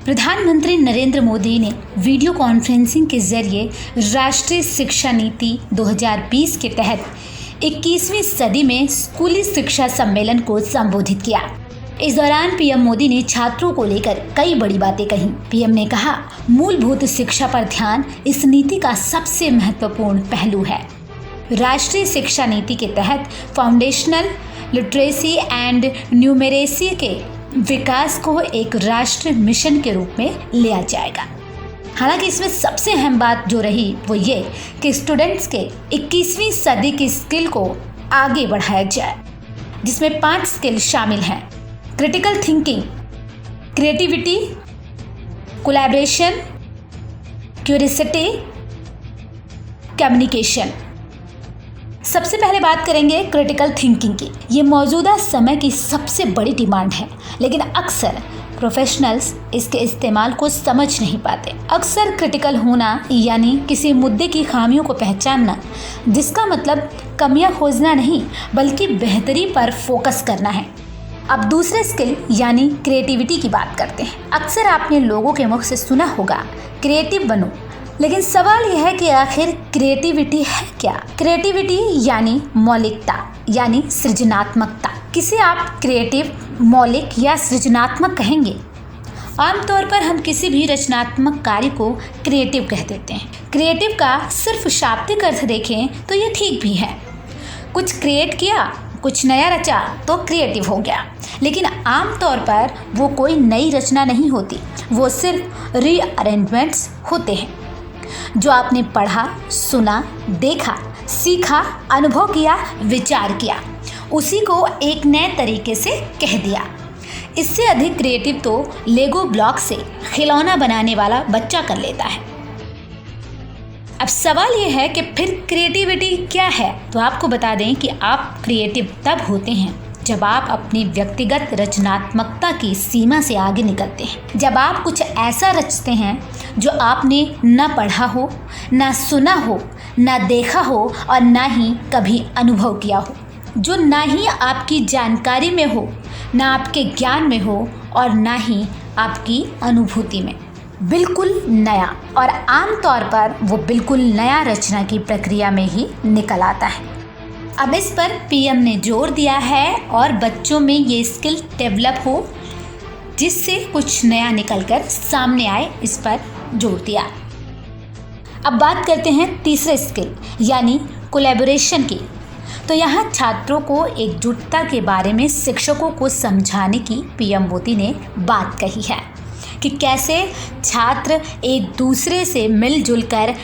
प्रधानमंत्री नरेंद्र मोदी ने video conferencing के जरिए राष्ट्रीय शिक्षा नीति 2020 के तहत 21वीं सदी में स्कूली शिक्षा सम्मेलन को संबोधित किया। इस दौरान पीएम मोदी ने छात्रों को लेकर कई बड़ी बातें कही। पीएम ने कहा, मूलभूत शिक्षा पर ध्यान इस नीति का सबसे महत्वपूर्ण पहलू है। राष्ट्रीय शिक्षा नीति के तहत फाउंडेशनल लिटरेसी एंड न्यूमेरेसी के विकास को एक राष्ट्रीय मिशन के रूप में लिया जाएगा। हालांकि इसमें सबसे अहम बात जो रही वो ये कि स्टूडेंट्स के 21वीं सदी की स्किल को आगे बढ़ाया जाए, जिसमें 5 स्किल शामिल हैं: critical thinking, creativity, collaboration, curiosity, communication. सबसे पहले बात करेंगे क्रिटिकल थिंकिंग की। ये मौजूदा समय की सबसे बड़ी डिमांड है, लेकिन अक्सर प्रोफेशनल्स इसके इस्तेमाल को समझ नहीं पाते। अक्सर क्रिटिकल होना यानी किसी मुद्दे की खामियों को पहचानना, जिसका मतलब कमियां खोजना नहीं बल्कि बेहतरी पर फोकस करना है। अब दूसरे स्किल यानी क्रिएटिविटी की बात करते हैं। अक्सर आपने लोगों के मुख से सुना होगा, क्रिएटिव बनो, लेकिन सवाल यह है कि आखिर क्रिएटिविटी है क्या? क्रिएटिविटी यानी मौलिकता यानी सृजनात्मकता। किसे आप क्रिएटिव, मौलिक या सृजनात्मक कहेंगे? आमतौर पर हम किसी भी रचनात्मक कार्य को क्रिएटिव कह देते हैं। क्रिएटिव का सिर्फ शाब्दिक अर्थ देखें तो ये ठीक भी है। कुछ क्रिएट किया, कुछ नया रचा तो क्रिएटिव हो गया, लेकिन आमतौर पर वो कोई नई रचना नहीं होती, वो सिर्फ रीअरेंजमेंट्स होते हैं। जो आपने पढ़ा, सुना, देखा, सीखा, अनुभव किया, विचार किया, उसी को एक नए तरीके से कह दिया। इससे अधिक क्रिएटिव तो लेगो ब्लॉक से खिलौना बनाने वाला बच्चा कर लेता है। अब सवाल यह है कि फिर क्रिएटिविटी क्या है? तो आपको बता दें कि आप क्रिएटिव तब होते हैं जब आप अपनी व्यक्तिगत रचनात्मकता की सीमा से आगे निकलते हैं। जब आप कुछ ऐसा रचते हैं जो आपने न पढ़ा हो, न सुना हो, न देखा हो और न ही कभी अनुभव किया हो, जो न ही आपकी जानकारी में हो, न आपके ज्ञान में हो और न ही आपकी अनुभूति में। बिल्कुल नया, और आमतौर पर वो बिल्कुल नया रचना की प्रक्रिया में ही निकल आता है। अब इस पर पीएम ने जोर दिया है और बच्चों में ये स्किल डेवलप हो, जिससे कुछ नया निकलकर सामने आए, इस पर जोर दिया। अब बात करते हैं तीसरे स्किल यानी कोलैबोरेशन की। तो यहाँ छात्रों को एकजुटता के बारे में शिक्षकों को समझाने की पीएम मोदी ने बात कही है कि कैसे छात्र एक दूसरे से मिलजुल कर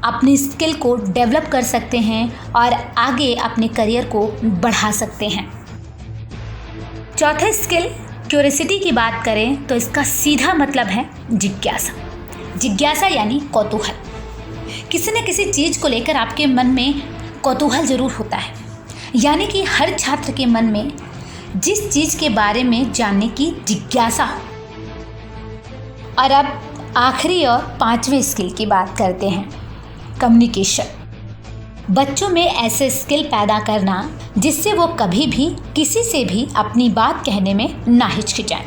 अपनी स्किल को डेवलप कर सकते हैं और आगे अपने करियर को बढ़ा सकते हैं। चौथा स्किल क्यूरियोसिटी की बात करें तो इसका सीधा मतलब है जिज्ञासा। जिज्ञासा यानी कौतूहल। किसी न किसी चीज़ को लेकर आपके मन में कौतूहल जरूर होता है, यानी कि हर छात्र के मन में जिस चीज़ के बारे में जानने की जिज्ञासा हो। और अब आखिरी और 5वें स्किल की बात करते हैं, कम्युनिकेशन। बच्चों में ऐसे स्किल पैदा करना जिससे वो कभी भी किसी से भी अपनी बात कहने में ना हिचकिचाएं,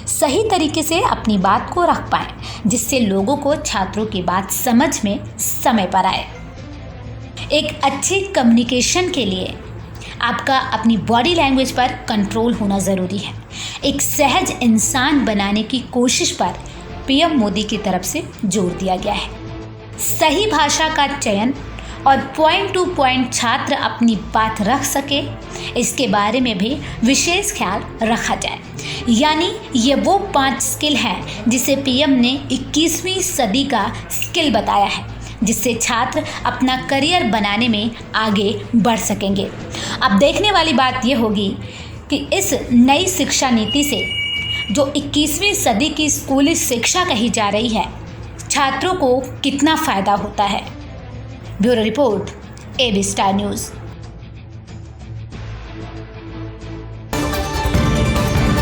सही तरीके से अपनी बात को रख पाएं, जिससे लोगों को छात्रों की बात समझ में समय पर आए। एक अच्छी कम्युनिकेशन के लिए आपका अपनी बॉडी लैंग्वेज पर कंट्रोल होना ज़रूरी है। एक सहज इंसान बनाने की कोशिश पर पीएम मोदी की तरफ से जोर दिया गया है। सही भाषा का चयन और पॉइंट टू पॉइंट छात्र अपनी बात रख सके, इसके बारे में भी विशेष ख्याल रखा जाए। यानी ये वो 5 स्किल हैं जिसे पीएम ने 21वीं सदी का स्किल बताया है, जिससे छात्र अपना करियर बनाने में आगे बढ़ सकेंगे। अब देखने वाली बात ये होगी कि इस नई शिक्षा नीति से जो 21वीं सदी की स्कूली शिक्षा कही जा रही है, छात्रों को कितना फ़ायदा होता है। Bureau report, AB star news.